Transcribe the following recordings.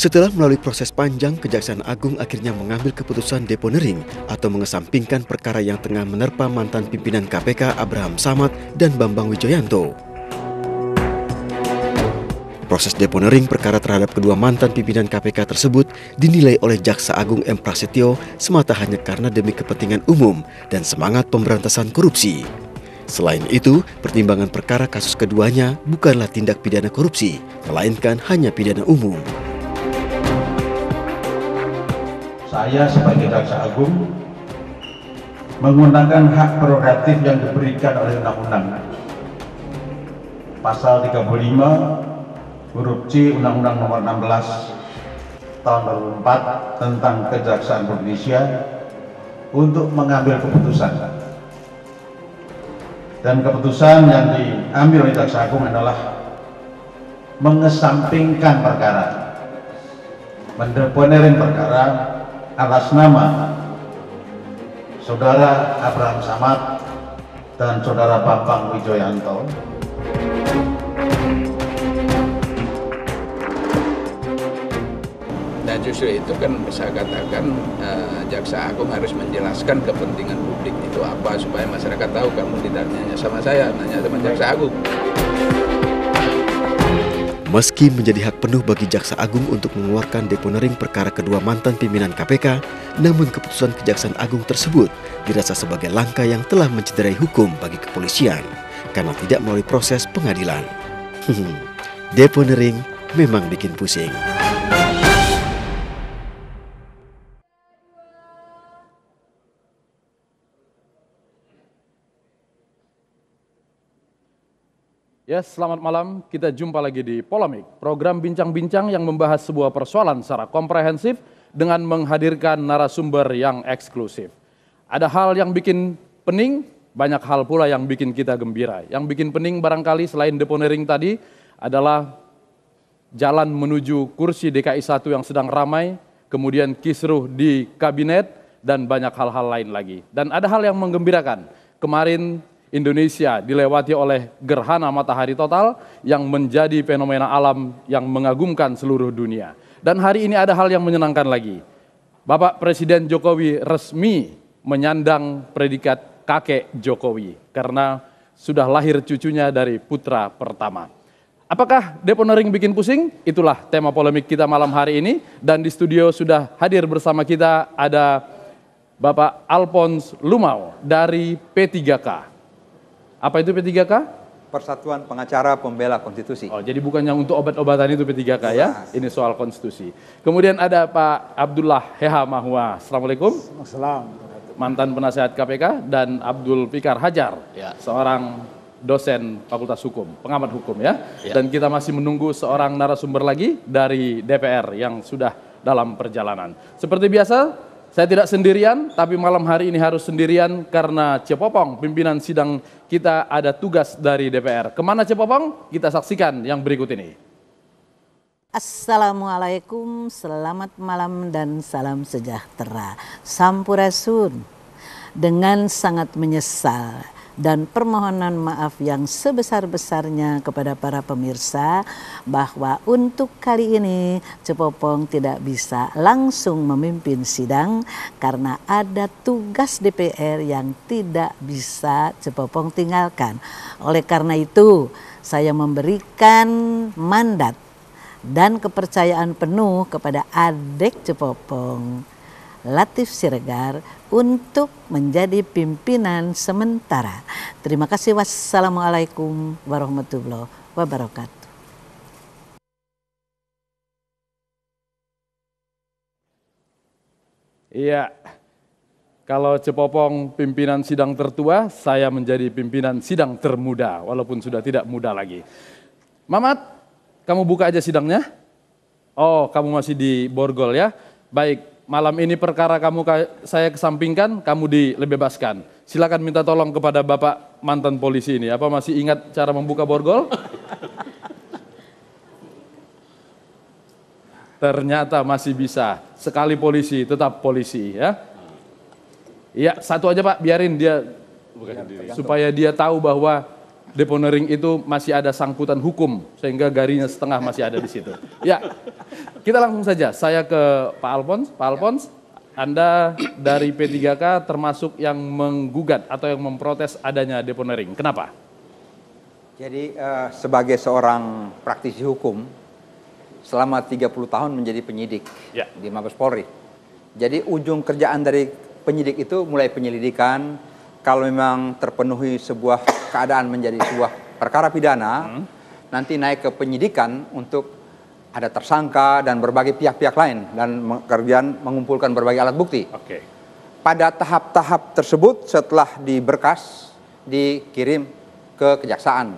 Setelah melalui proses panjang, Kejaksaan Agung akhirnya mengambil keputusan deponering atau mengesampingkan perkara yang tengah menerpa mantan pimpinan KPK Abraham Samad dan Bambang Wijoyanto. Proses deponering perkara terhadap kedua mantan pimpinan KPK tersebut dinilai oleh Jaksa Agung M. Prasetyo semata hanya karena demi kepentingan umum dan semangat pemberantasan korupsi. Selain itu, pertimbangan perkara kasus keduanya bukanlah tindak pidana korupsi, melainkan hanya pidana umum. Saya sebagai Jaksa Agung menggunakan hak prerogatif yang diberikan oleh Undang-Undang Pasal 35 huruf C Undang-Undang Nomor 16 Tahun 2004 tentang Kejaksaan Indonesia untuk mengambil keputusan. Dan keputusan yang diambil oleh Jaksa Agung adalah mengesampingkan perkara, mendeponerin perkara atas nama Saudara Abraham Samad dan Saudara Bambang Wijoyanto. Nah justru itu kan saya katakan Jaksa Agung harus menjelaskan kepentingan publik itu apa supaya masyarakat tahu. Kamu tidak nanya sama saya, nanya sama Jaksa Agung. Meski menjadi hak penuh bagi Jaksa Agung untuk mengeluarkan deponering perkara kedua mantan pimpinan KPK, namun keputusan Kejaksaan Agung tersebut dirasa sebagai langkah yang telah mencederai hukum bagi kepolisian karena tidak melalui proses pengadilan. Deponering memang bikin pusing. Ya, selamat malam. Kita jumpa lagi di Polemik, program bincang-bincang yang membahas sebuah persoalan secara komprehensif dengan menghadirkan narasumber yang eksklusif. Ada hal yang bikin pening, banyak hal pula yang bikin kita gembira. Yang bikin pening barangkali selain deponering tadi adalah jalan menuju kursi DKI 1 yang sedang ramai, kemudian kisruh di kabinet, dan banyak hal-hal lain lagi. Dan ada hal yang menggembirakan. Kemarin Indonesia dilewati oleh gerhana matahari total yang menjadi fenomena alam yang mengagumkan seluruh dunia. Dan hari ini ada hal yang menyenangkan lagi. Bapak Presiden Jokowi resmi menyandang predikat kakek Jokowi karena sudah lahir cucunya dari putra pertama. Apakah deponering bikin pusing? Itulah tema polemik kita malam hari ini. Dan di studio sudah hadir bersama kita ada Bapak Alphonse Lumau dari P3K. Apa itu P3K? Persatuan Pengacara Pembela Konstitusi. Oh, jadi bukan yang untuk obat-obatan itu P3K ya? Ini soal konstitusi. Kemudian ada Pak Abdullah Heha Mahua. Assalamualaikum. Assalamualaikum. Mantan penasehat KPK, dan Abdul Fikar Hajar, seorang dosen Fakultas Hukum, pengamat hukum ya. Dan kita masih menunggu seorang narasumber lagi dari DPR yang sudah dalam perjalanan. Seperti biasa, saya tidak sendirian, tapi malam hari ini harus sendirian karena Cepopong, pimpinan sidang kita ada tugas dari DPR. Kemana Cepopong? Kita saksikan yang berikut ini. Assalamualaikum, selamat malam dan salam sejahtera. Sampurasun. Dengan sangat menyesal dan permohonan maaf yang sebesar-besarnya kepada para pemirsa bahwa untuk kali ini Cepopong tidak bisa langsung memimpin sidang karena ada tugas DPR yang tidak bisa Cepopong tinggalkan. Oleh karena itu saya memberikan mandat dan kepercayaan penuh kepada adik Cepopong, Latif Siregar, untuk menjadi pimpinan sementara. Terima kasih. Wassalamualaikum warahmatullahi wabarakatuh. Iya, kalau Cepopong pimpinan sidang tertua, saya menjadi pimpinan sidang termuda, walaupun sudah tidak muda lagi. Mamat, kamu buka aja sidangnya. Oh, kamu masih di borgol ya? Baik. Malam ini perkara saya kesampingkan, kamu dilebebaskan. Silakan minta tolong kepada Bapak mantan polisi ini. Apa masih ingat cara membuka borgol? Ternyata masih bisa. Sekali polisi, tetap polisi ya. Iya, satu aja Pak, biarin dia supaya dia tahu bahwa deponering itu masih ada sangkutan hukum sehingga garisnya setengah masih ada di situ. Ya, kita langsung saja. Saya ke Pak Alphonse. Pak Alphonse, Anda dari P3K termasuk yang menggugat atau yang memprotes adanya deponering. Kenapa? Jadi sebagai seorang praktisi hukum, selama 30 tahun menjadi penyidik di Mabes Polri. Jadi ujung kerjaan dari penyidik itu mulai penyelidikan, kalau memang terpenuhi sebuah keadaan menjadi sebuah perkara pidana, nanti naik ke penyidikan untuk ada tersangka dan berbagai pihak-pihak lain dan kerjaan mengumpulkan berbagai alat bukti. Oke. Pada tahap-tahap tersebut setelah diberkas dikirim ke kejaksaan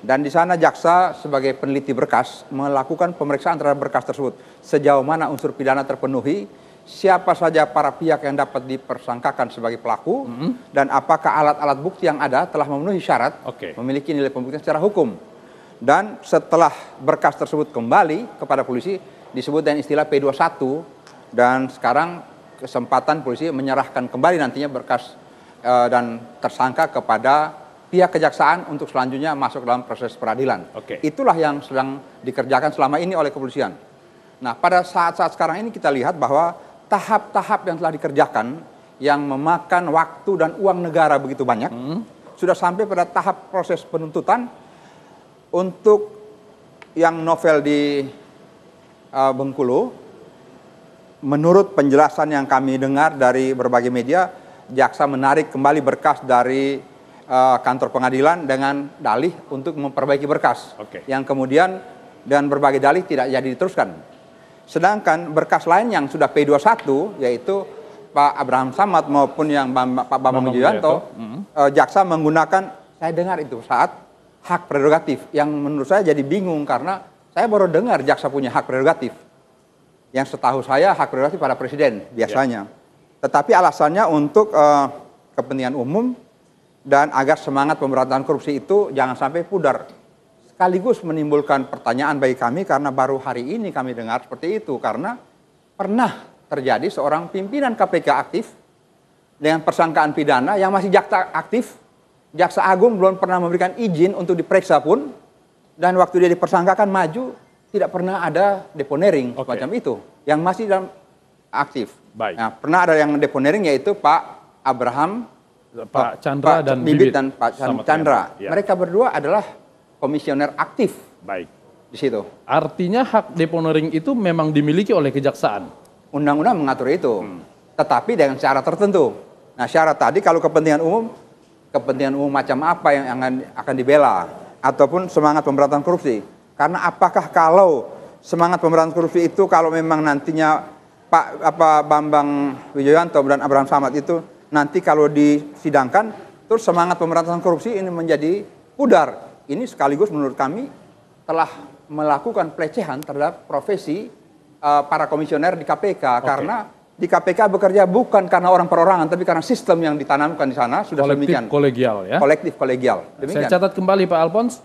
dan di sana jaksa sebagai peneliti berkas melakukan pemeriksaan terhadap berkas tersebut sejauh mana unsur pidana terpenuhi, siapa saja para pihak yang dapat dipersangkakan sebagai pelaku, dan apakah alat-alat bukti yang ada telah memenuhi syarat memiliki nilai pembuktian secara hukum. Dan setelah berkas tersebut kembali kepada polisi disebut dengan istilah P21, dan sekarang kesempatan polisi menyerahkan kembali nantinya berkas dan tersangka kepada pihak kejaksaan untuk selanjutnya masuk dalam proses peradilan. Itulah yang sedang dikerjakan selama ini oleh kepolisian. Nah, pada saat-saat sekarang ini kita lihat bahwa tahap-tahap yang telah dikerjakan yang memakan waktu dan uang negara begitu banyak sudah sampai pada tahap proses penuntutan. Untuk yang novel di Bengkulu, menurut penjelasan yang kami dengar dari berbagai media, jaksa menarik kembali berkas dari kantor pengadilan dengan dalih untuk memperbaiki berkas yang kemudian dengan berbagai dalih tidak jadi diteruskan. Sedangkan berkas lain yang sudah P21, yaitu Pak Abraham Samad maupun yang Pak Bambang Wijoyanto, jaksa menggunakan, saya dengar itu saat hak prerogatif, yang menurut saya jadi bingung karena saya baru dengar jaksa punya hak prerogatif. Yang setahu saya hak prerogatif pada presiden biasanya. Tetapi alasannya untuk kepentingan umum dan agar semangat pemberantasan korupsi itu jangan sampai pudar. Sekaligus menimbulkan pertanyaan bagi kami karena baru hari ini kami dengar seperti itu. Karena pernah terjadi seorang pimpinan KPK aktif dengan persangkaan pidana yang masih jaksa aktif. Jaksa Agung belum pernah memberikan izin untuk diperiksa pun. Dan waktu dia dipersangkakan maju, tidak pernah ada deponering semacam itu. Yang masih dalam aktif. Nah, pernah ada yang deponering yaitu Pak Abraham, Pak Chandra dan Bibit dan Pak Chandra. Mereka berdua adalah komisioner aktif. Di situ. Artinya hak deponering itu memang dimiliki oleh kejaksaan. Undang-undang mengatur itu. Tetapi dengan syarat tertentu. Nah, syarat tadi kalau kepentingan umum macam apa yang akan dibela ataupun semangat pemberantasan korupsi. Karena apakah kalau semangat pemberantasan korupsi itu kalau memang nantinya Pak Bambang Wijoyanto dan Abraham Samad itu nanti kalau disidangkan terus semangat pemberantasan korupsi ini menjadi pudar. Ini sekaligus menurut kami telah melakukan pelecehan terhadap profesi para komisioner di KPK karena di KPK bekerja bukan karena orang perorangan, tapi karena sistem yang ditanamkan di sana sudah demikian. Kolegial ya. Kolektif kolegial. Demikian. Saya catat kembali Pak Alphonse,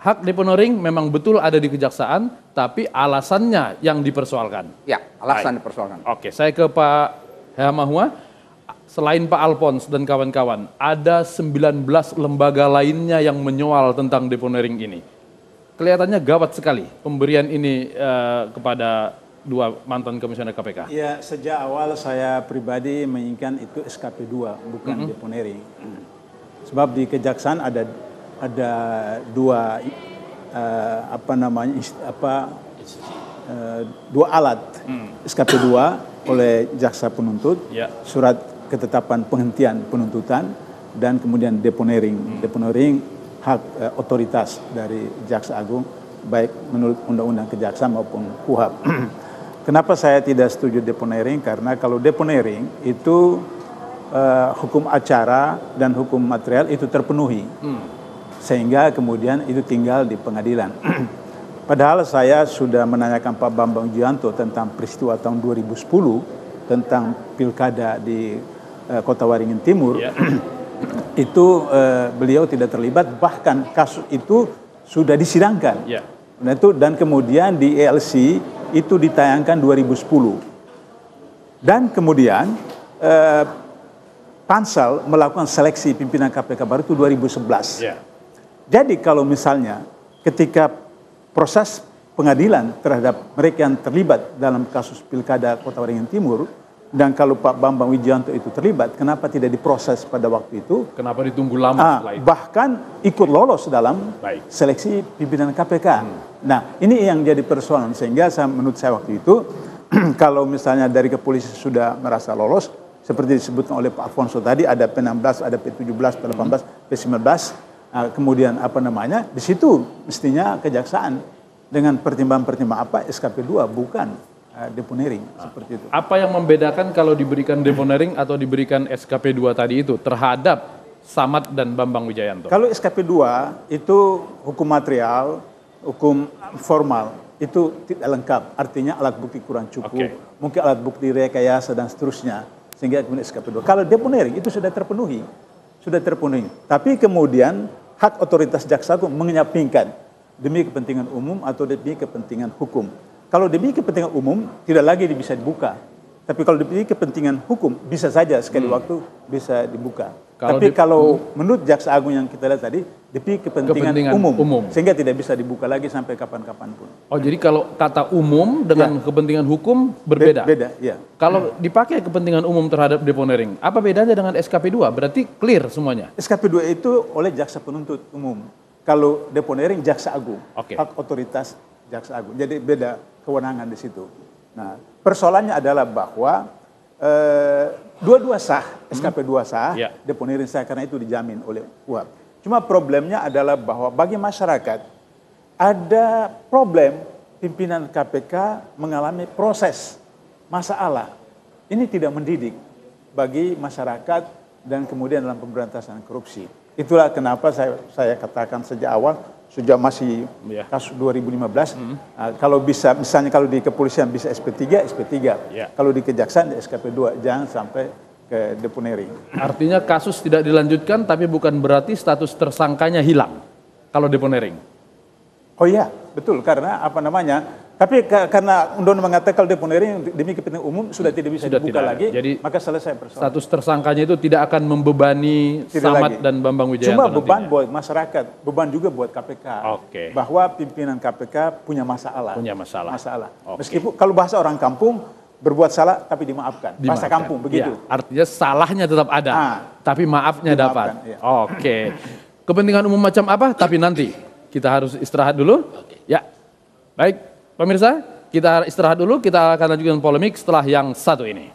hak deponering memang betul ada di kejaksaan, tapi alasannya yang dipersoalkan. Ya, alasan dipersoalkan. Oke, saya ke Pak Hamahua. Selain Pak Alphonse dan kawan-kawan, ada 19 lembaga lainnya yang menyoal tentang deponering ini. Kelihatannya gawat sekali pemberian ini kepada dua mantan komisioner KPK. Ya, sejak awal saya pribadi menginginkan itu SKP 2, bukan deponering. Sebab di kejaksaan ada dua dua alat SKP 2 oleh jaksa penuntut, surat ketetapan penghentian penuntutan, dan kemudian deponering. Deponering hak otoritas dari Jaksa Agung, baik menurut Undang-Undang Kejaksaan maupun KUHP. Kenapa saya tidak setuju deponering? Karena kalau deponering itu hukum acara dan hukum material itu terpenuhi. Sehingga kemudian itu tinggal di pengadilan. Padahal saya sudah menanyakan Pak Bambang Wijoyanto tentang peristiwa tahun 2010 tentang pilkada di Kota Waringin Timur. Itu beliau tidak terlibat, bahkan kasus itu sudah disidangkan. Dan kemudian di ELC itu ditayangkan 2010. Dan kemudian Pansel melakukan seleksi pimpinan KPK baru itu 2011. Jadi kalau misalnya ketika proses pengadilan terhadap mereka yang terlibat dalam kasus Pilkada Kota Waringin Timur, dan kalau Pak Bambang Wijoyanto itu terlibat, kenapa tidak diproses pada waktu itu? Kenapa ditunggu lama setelah itu? Bahkan ikut lolos dalam seleksi pimpinan KPK. Nah, ini yang jadi persoalan, sehingga menurut saya waktu itu, kalau misalnya dari kepolisian sudah merasa lolos, seperti disebutkan oleh Pak Afonso tadi, ada P16, ada P17, P18, P19, kemudian di situ mestinya kejaksaan dengan pertimbangan-pertimbangan apa, SKP 2 bukan deponering, seperti itu. Apa yang membedakan kalau diberikan deponering atau diberikan SKP 2 tadi itu terhadap Samad dan Bambang Wijoyanto? Kalau SKP 2 itu hukum material, hukum formal, itu tidak lengkap. Artinya alat bukti kurang cukup, mungkin alat bukti rekayasa dan seterusnya, sehingga kemudian SKP 2. Kalau deponering itu sudah terpenuhi. Tapi kemudian hak otoritas jaksa agung menyampingkan demi kepentingan umum atau demi kepentingan hukum. Kalau demi kepentingan umum tidak lagi bisa dibuka. Tapi kalau demi kepentingan hukum bisa saja sekali waktu bisa dibuka. Kalau menurut Jaksa Agung yang kita lihat tadi, demi kepentingan umum, sehingga tidak bisa dibuka lagi sampai kapan-kapan pun. Oh, jadi kalau kata umum dengan kepentingan hukum berbeda? Beda, ya. Kalau dipakai kepentingan umum terhadap deponering, apa bedanya dengan SKP 2? Berarti clear semuanya? SKP 2 itu oleh jaksa penuntut umum. Kalau deponering Jaksa Agung, hak otoritas Jaksa Agung. Jadi beda kewenangan di situ. Nah, persoalannya adalah bahwa dua-dua sah, SKP 2 sah, deponering sah karena itu dijamin oleh KUHP. Cuma problemnya adalah bahwa bagi masyarakat ada problem pimpinan KPK mengalami proses masalah. Ini tidak mendidik bagi masyarakat dan kemudian dalam pemberantasan korupsi. Itulah kenapa saya katakan sejak awal, sejak masih kasus 2015, kalau bisa, misalnya kalau di kepolisian bisa SP3, kalau di kejaksaan SKP 2, jangan sampai ke deponering. Artinya kasus tidak dilanjutkan, tapi bukan berarti status tersangkanya hilang kalau deponering. Oh iya, betul, karena tapi karena undang-undang mengatakan kalau deponering demi kepentingan umum sudah tidak bisa dibuka lagi, jadi maka selesai persoalan. Status tersangkanya itu tidak akan membebani Samad dan Bambang Wijoyanto. Cuma beban buat masyarakat, beban juga buat KPK. Bahwa pimpinan KPK punya masalah. Meskipun kalau bahasa orang kampung, berbuat salah tapi dimaafkan. Bahasa kampung begitu. Artinya salahnya tetap ada, tapi maafnya dapat. Kepentingan umum macam apa? Tapi nanti kita harus istirahat dulu. Ya, baik. Pemirsa, kita istirahat dulu, kita akan lanjutkan polemik setelah yang satu ini.